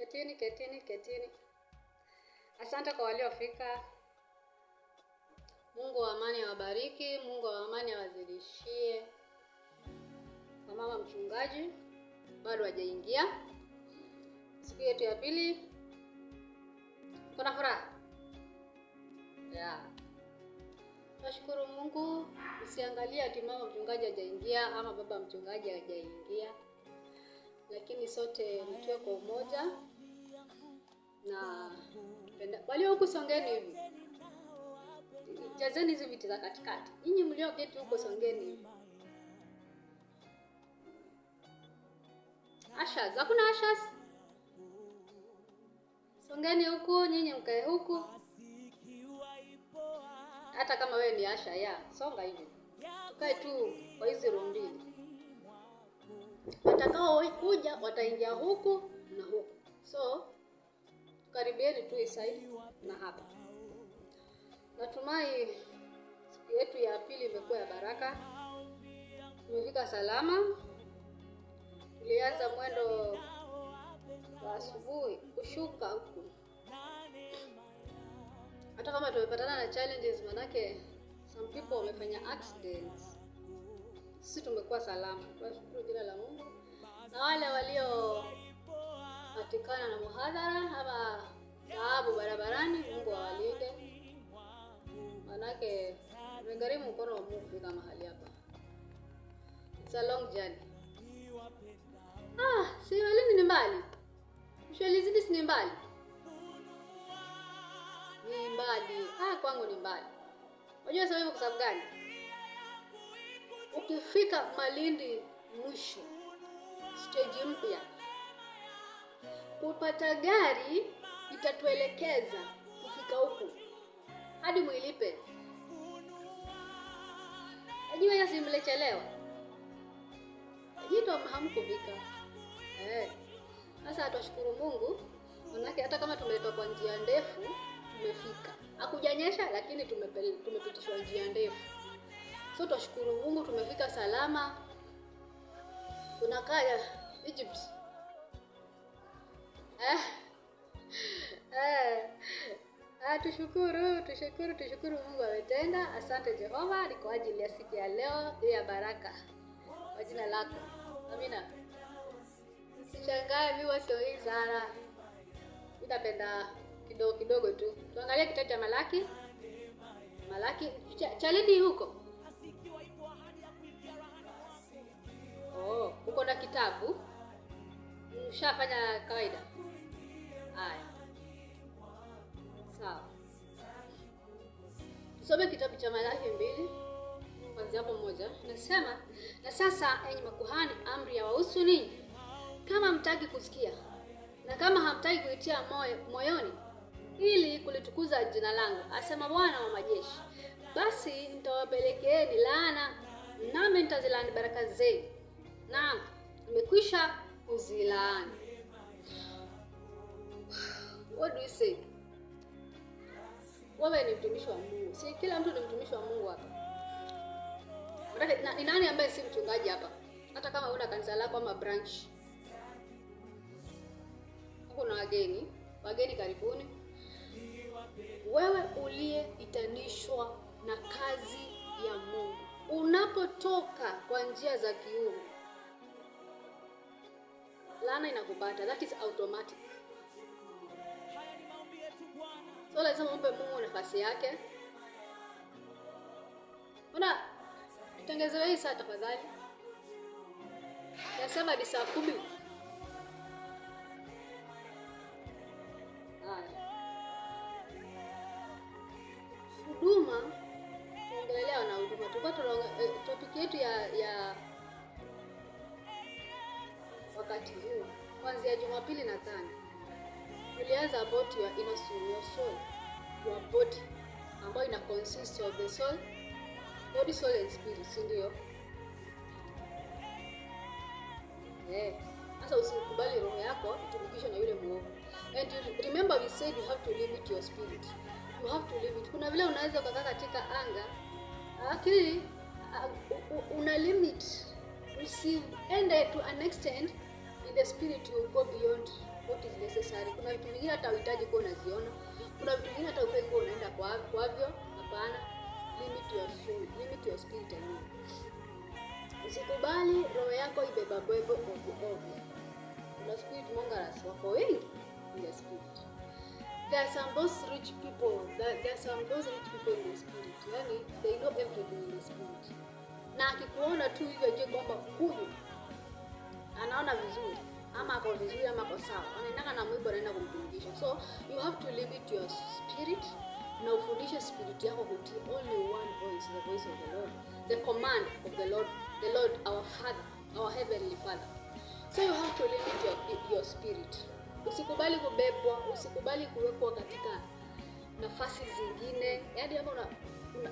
Ketini. Asante kwa waliofika. Mungu wa amani awabariki, Mungu wa amani awazidishie. Kwa mama mchungaji bado hajaingia. Siku yetu ya pili. Kuna furaha? Nashukuru Mungu. Usiangalie ati mama mchungaji hajaingia ama baba mchungaji hajaingia. Lakini sote mkiwa kwa umoja na walio huku songeni hivi. Jazeni hizi viti za katikati. Nyinyi mlioketi huko songeni hivi. Ashas, hakuna ashas. Songeni huku, nyinyi mkae huku. Hata kama wewe ni asha songa hivi. Tukae tu kwa hizi room mbili. Watakao kuja wataingia huku na huku. So, karibieni tu side na hapa. Natumai siku yetu ya pili imekuwa ya baraka. Tumefika salama. Tulianza mwendo wa asubuhi kushuka huku. Hata kama tumepatana na challenges, manake some people wamefanya accidents, sisi tumekuwa salama. Tunashukuru jina la Mungu. Na wale walio patikana na muhadhara ama taabu barabarani, Mungu awalinde. Manake tumegharimu mkono wa Mungu kufika mahali hapa. It's a long journey. Si wale ni mbali. Mshwelizidi si mbali. Ni mbali. Kwangu ni mbali. Unajua sababu kwa sababu gani? Ukifika Malindi mwisho, stage mpya, kupata gari itatuelekeza kufika huku hadi Muilipe. Najua yasi mlechelewa. Jito hamkufika. Sasa tunashukuru Mungu, manake hata kama tumetoka kwa njia ndefu tumefika. Hakujanyesha lakini tumepitishwa njia ndefu. So tunashukuru Mungu tumefika salama. Tunakaa Egypt. Tushukuru Mungu ametenda. Asante Jehova kwa ajili ya siku ya leo ya baraka. Kwa jina lako. Amina. Sishangae viwa sio hii sana. Nitapenda kidogo tu. Tuangalie kitabu cha Malaki chalidi huko. Uko na kitabu? Ushafanya kawaida? Haya. Sawa. Tusome kitabu cha Malaki 2 kuanzia hapo 1. Nasema, na sasa enyi makuhani, amri ya wahusu ninyi. Kama hamtaki kusikia na kama hamtaki kuitia moyoni ili kulitukuza jina langu, asema Bwana wa majeshi, basi nitawapelekeeni laana, nami nitazilaani baraka zenu. Naam, nimekwisha kuzilaani. What do you say? Wewe ni mtumishi wa Mungu. Si kila mtu ni mtumishi wa Mungu hapa. Ni nani ambaye si mchungaji hapa? Hata kama una kanisa lako ama branch. Kuna wageni karibuni. Wewe uliyeitanishwa na kazi ya Mungu, unapotoka kwa njia za kiungu, laana inakupata. That is automatic. So lazima umpe Mungu nafasi yake. Tengezewe hii saa tafadhali. Nasema ni saa 10. Huduma, tuongelea na huduma. Tupata topic yetu ya wakati huu kuanzia Jumapili na Tano. Tulianza about your inner soul, your body, ambayo ina consist of the soul, body, soul and spirit, ndio? Sasa usikubali roho yako itumikishwe na yule muovu. And you remember we said you have to limit your spirit. You have to limit. Kuna vile unaweza kukaa katika anga, lakini una limit. Usiende to an extent in the spirit you go beyond what is necessary. Kuna vitu vingine hata uhitaji kuwa unaziona. Kuna vitu vingine hata ufai kuwa unaenda kwavyo. Hapana. Limit your spirit alone. Usikubali roho yako ibebabwebo ovyo. Kuna spirit mongers wako wengi in the spirit. There are some those rich people in the spirit. Yani they know everything in the spirit. Na akikuona tu hivyo je kwamba huyu anaona vizuri ama ako vizuri ama ako sawa. Anaendana na Mungu, anaenda kumtumikisha. So you have to limit your spirit na ufundishe spirit yako kutii only one voice, the voice of the Lord, the command of the Lord our Father, our heavenly Father. So you have to limit your spirit. Usikubali kubebwa, usikubali kuwekwa katika nafasi zingine. Yaani kama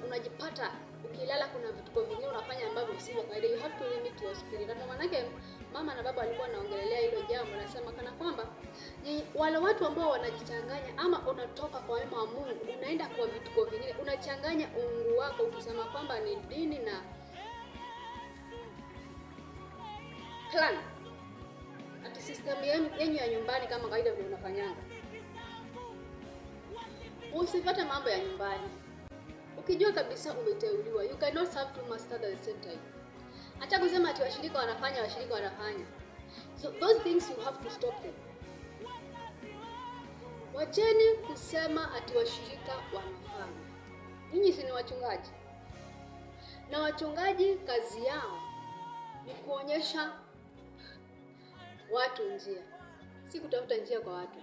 unajipata ukilala kuna vituko vingine unafanya ambavyo sivyo kawaida. You have to limit your spirit. Hata manake mama na baba walikuwa wanaongelelea hilo jambo, nasema kana kwamba wale watu ambao wanajichanganya ama unatoka kwa wema wa Mungu unaenda kwa vituko vingine, unachanganya uungu wako ukisema kwamba ni dini na clan. Ati system yenu ya nyumbani kama kawaida vile unafanyanga. Usifuate mambo ya nyumbani. Ukijua kabisa umeteuliwa, you cannot serve two masters at the same time. Acha kusema ati washirika wanafanya. So those things you have to stop them. Wacheni kusema ati washirika wanafanya. Ninyi si ni wachungaji. Na wachungaji kazi yao ni kuonyesha watu njia, si kutafuta njia kwa watu.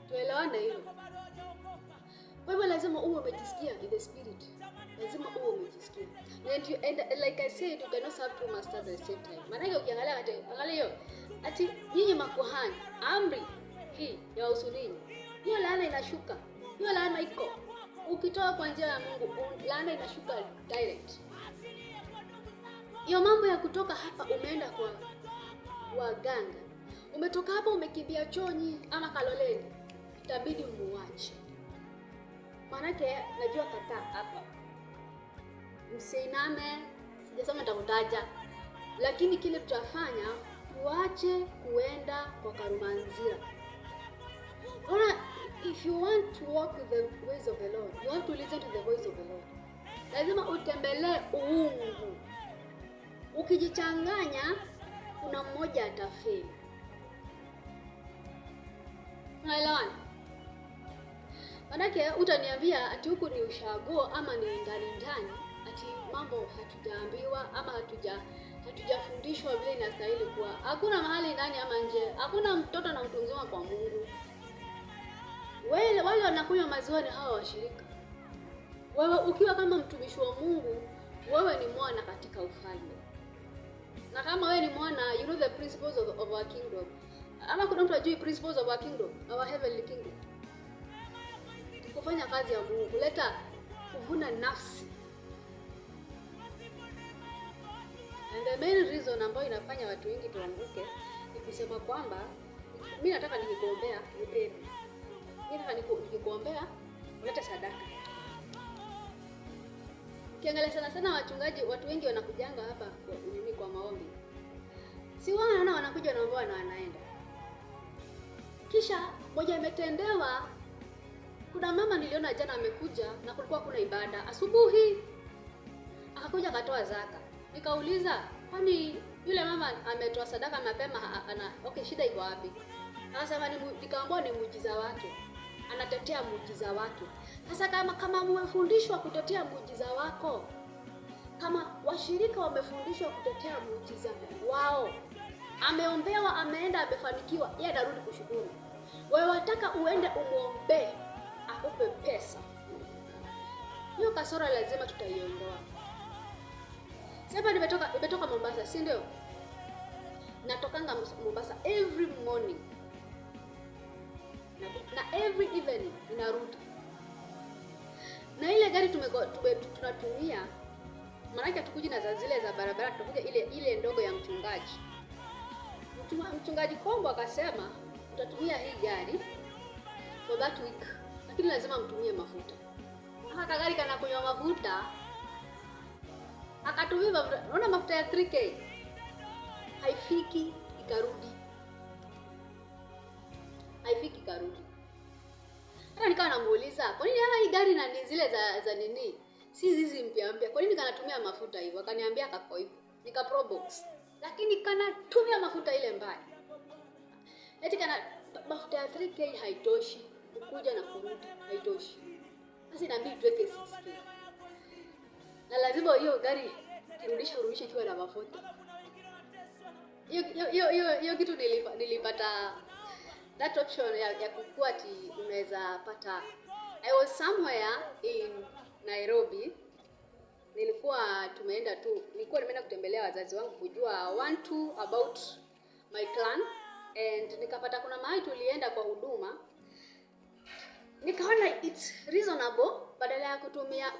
Tuelewane hilo. Kwa hivyo lazima uwe umejisikia in the spirit. Lazima uwe umejisikia. And like I said, you cannot serve two masters at the same time. Maana ukiangalia angalia ati nyinyi makuhani, amri hii ya usulini, hiyo laana inashuka. Hiyo laana iko. Ukitoa kwa njia ya Mungu, laana inashuka direct. Hiyo mambo ya kutoka hapa umeenda kwa waganga. Umetoka hapa umekimbia Chonyi ama Kaloleni, itabidi umuache. Manake najua kata hapa. Msiname, sijasema nitakutaja. Lakini kile tutafanya, tuache kuenda kwa Karumanzira. Ona, if you want to walk with the ways of the Lord, you have to listen to the voice of the Lord. Lazima utembelee uungu. Ukijichanganya, kuna mmoja atafeli. Unaelewana? Manake utaniambia ati huku ni ushago ama ni ndani, ati mambo hatujaambiwa ama hatujafundishwa vile inastahili kuwa. Hakuna mahali ndani ama nje. Hakuna mtoto na mtu mzima kwa Mungu. Wale wanakunywa maziwa ni hawa washirika. Wewe ukiwa kama mtumishi wa Mungu, wewe ni mwana katika ufalme. Na kama wewe ni mwana, you know the principles of our kingdom. Ama kuna mtu ajui principles of our kingdom, our heavenly kingdom. Kufanya kazi ya Mungu, kuleta kuvuna nafsi. And the main reason ambayo inafanya watu wengi tuanguke ni kusema kwamba mimi nataka nikikuombea nipewe. Mimi nataka nikikuombea ulete sadaka. Ukiangalia sana wachungaji, watu wengi wanakujanga hapa kwa maombi. Si wanaona wanakuja wanaomba na wanaenda. Kisha moja ametendewa. Kuna mama niliona jana amekuja na kulikuwa kuna ibada asubuhi. Akakuja akatoa zaka. Nikauliza, kwani yule mama ametoa sadaka mapema okay, shida iko wapi? Akasema nikaambiwa ni muujiza wake. Anatetea muujiza wake. Sasa kama mmefundishwa kutetea muujiza wako, kama washirika wamefundishwa kutetea muujiza wao, ameombewa, ameenda, amefanikiwa, yeye anarudi kushukuru. Wewe wataka uende umuombe akupe pesa. Hiyo kasoro lazima tutaiondoa. Sasa nimetoka Mombasa, si ndio? Natokanga Mombasa every morning. Na every evening ninarudi. Na ile gari tunatumia, maana tukuji na zile za barabara, tunakuja ile ndogo ya mchungaji. Mchungaji Kombo akasema tutatumia hii gari for that week, lakini lazima mtumie mafuta. Haka gari kana kunywa mafuta. Akatumia mafuta ya 3K. haifiki ikarudi. Haifiki ikarudi. Hata nikawa namuuliza, kwa nini hii gari na ni zile za nini? Si hizi mpya. Kwa nini kanatumia mafuta hivyo? Akaniambia kako hivyo. Nika Probox. Lakini kanatumia mafuta ile mbaya. Eti kana mafuta ya 3K haitoshi. Kuja na kurudi haitoshi. Sasa inabidi tuweke 6K. Na lazima hiyo gari urudishe ikiwa na mafuta. Hiyo kitu nilipata that option ya kukua ati unaweza pata. I was somewhere in Nairobi. Nilikuwa nimeenda kutembelea wazazi wangu kujua 1-2 about my clan, and nikapata kuna mahali tulienda kwa huduma. Nikaona it's reasonable badala ya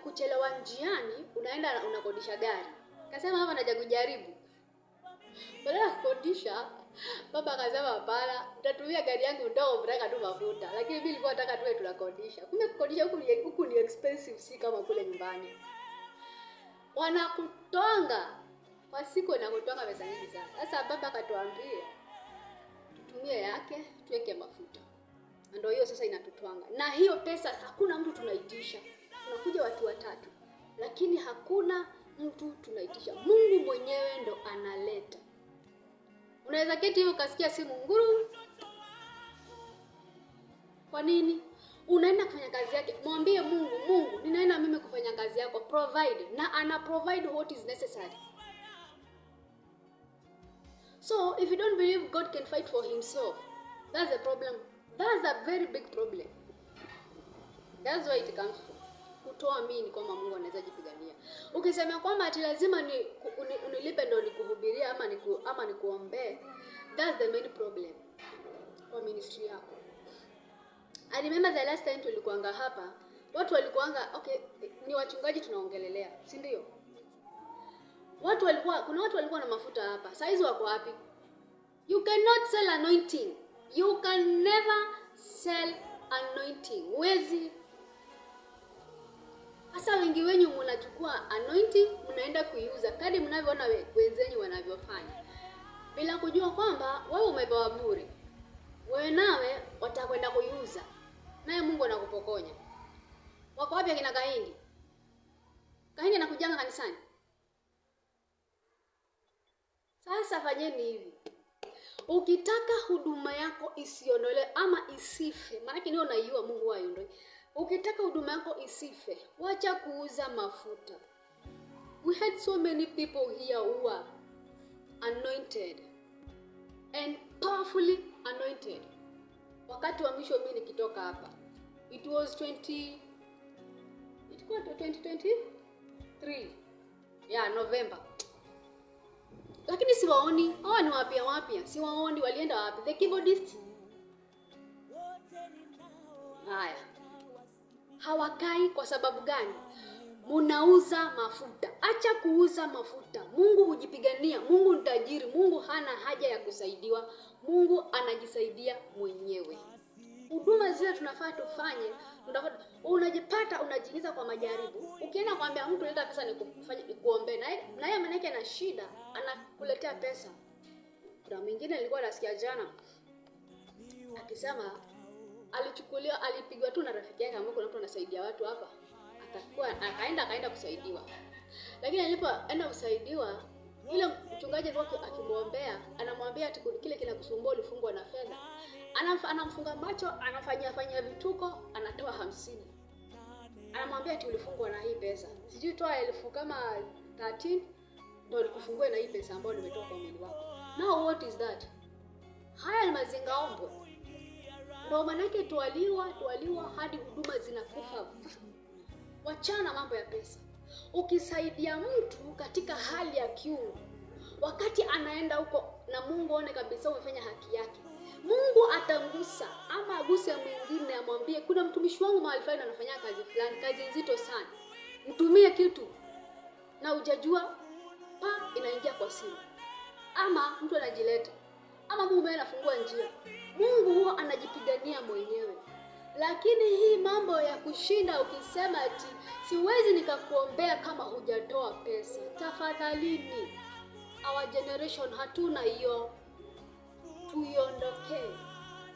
kuchelewa njiani unaenda unakodisha gari. Kasema hapa naja kujaribu. Badala ya kukodisha, baba akasema hapana, nitatumia gari yangu ndogo mtaka tu mafuta. Lakini mimi nilikuwa nataka tuwe tunakodisha. Kumbe kukodisha huku ni expensive, si kama kule nyumbani. Wanakutonga kwa siku na kutonga pesa nyingi sana. Sasa baba akatuambia tutumie yake tuweke mafuta. Ndio hiyo sasa inatutwanga. Na hiyo pesa hakuna mtu tunaitisha. Tunakuja watu watatu. Lakini hakuna mtu tunaitisha. Mungu mwenyewe ndo analeta. Unaweza keti hiyo ukasikia simu nguru. Kwa nini? Unaenda kufanya kazi yake. Mwambie Mungu, ninaenda mimi kufanya kazi yako. Provide. Na ana provide what is necessary. So, if you don't believe God can fight for himself, that's a problem. That's a very big problem. That's why it comes from kutoamini kwamba Mungu anaweza jipigania. Ukisema kwamba ati lazima unilipe ndo nikuhubiria ama nikuombee, that's the main problem kwa ministry yako. I remember the last time tulikuanga hapa, watu walikuanga, okay, ni wachungaji tunaongelelea, si ndio? Kuna watu walikuwa na mafuta hapa. Saizi wako wapi? You cannot sell anointing. You can never sell anointing. Wezi. Hasa wengi wenyu mnachukua anointing, mnaenda kuiuza kadri mnavyoona wenzenyu wanavyofanya. Bila kujua kwamba wewe umepewa bure. Wewe nawe watakwenda kuiuza. Naye Mungu anakupokonya. Wako wapi akina Kahindi? Kahindi anakujanga kanisani. Sasa fanyeni hivi. Ukitaka huduma yako isiondolewe ama isife, maana yake ndio unaiua Mungu aiondoe. Ukitaka huduma yako isife, wacha kuuza mafuta. We had so many people here who are anointed and powerfully anointed. Wakati wa mwisho mimi nikitoka hapa, it was 2023. November. Lakini siwaoni. Hawa ni wapya. Siwaoni walienda wapi? The keyboardist. Haya. Hawakai kwa sababu gani? Munauza mafuta. Acha kuuza mafuta. Mungu hujipigania. Mungu ni tajiri. Mungu hana haja ya kusaidiwa. Mungu anajisaidia mwenyewe. Huduma zile tunafaa tufanye, unajipata unajiingiza kwa majaribu. Ukienda kwambia mtu leta pesa nikuombe, na yeye maana yake ana shida, anakuletea pesa. Kuna mwingine nilikuwa nasikia jana akisema alipigwa tu na rafiki yake ambaye kuna mtu anasaidia watu hapa. Akaenda kusaidiwa. Lakini alipoenda kusaidiwa, ile mchungaji alikuwa akimwombea, anamwambia ati kile kinakusumbua ulifungwa na fedha. Anamfunga macho, anafanya vituko, anatoa 50. Anamwambia ati ulifungwa na hii pesa. Sijui toa 1000 kama 13 ndio nikufungue na hii pesa ambayo nimetoa kwa mwili wako. Now what is that? Haya ni mazingaombwe. Ndio manake tualiwa hadi huduma zinakufa. Wachana mambo ya pesa. Ukisaidia mtu katika hali ya kiungu, wakati anaenda huko na Mungu aone kabisa umefanya haki yake, Mungu atangusa ama aguse mwingine amwambie kuna mtumishi wangu mahali fulani anafanya kazi fulani, kazi nzito sana. Mtumie kitu na hujajua inaingia kwa simu. Ama mtu anajileta. Ama Mungu anafungua njia. Mungu huwa anajipigania mwenyewe. Lakini hii mambo ya kushinda ukisema ati siwezi nikakuombea kama hujatoa pesa. Tafadhalini. our generation hatuna hiyo. Tuiondokee,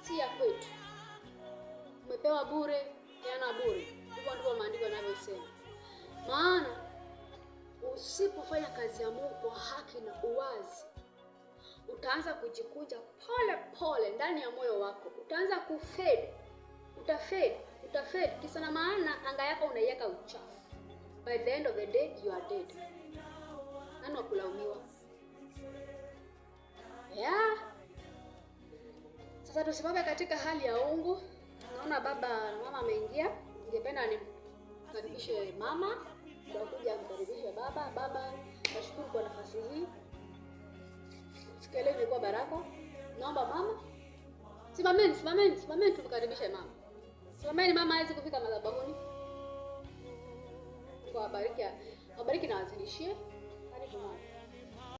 si ya kwetu. Umepewa bure, peana bure. Hivyo ndivyo maandiko yanavyosema. Maana usipofanya kazi ya Mungu kwa haki na uwazi, utaanza kujikunja pole pole ndani ya moyo wako. Utaanza kufade. Utafade. Kisa na maana anga yako unaiweka uchafu. By the end of the day you are dead. Nani wa kulaumiwa? Sasa tusimame katika hali ya uungu. Naona baba na mama ameingia. Ningependa nimkaribishe mama. Nitakuja kumkaribisha baba. Baba, nashukuru kwa nafasi hii. Sikeleni kwa baraka. Naomba mama. Simameni tumkaribishe mama. Simameni mama hawezi kufika madhabahuni. Kwa bariki na wazidishie.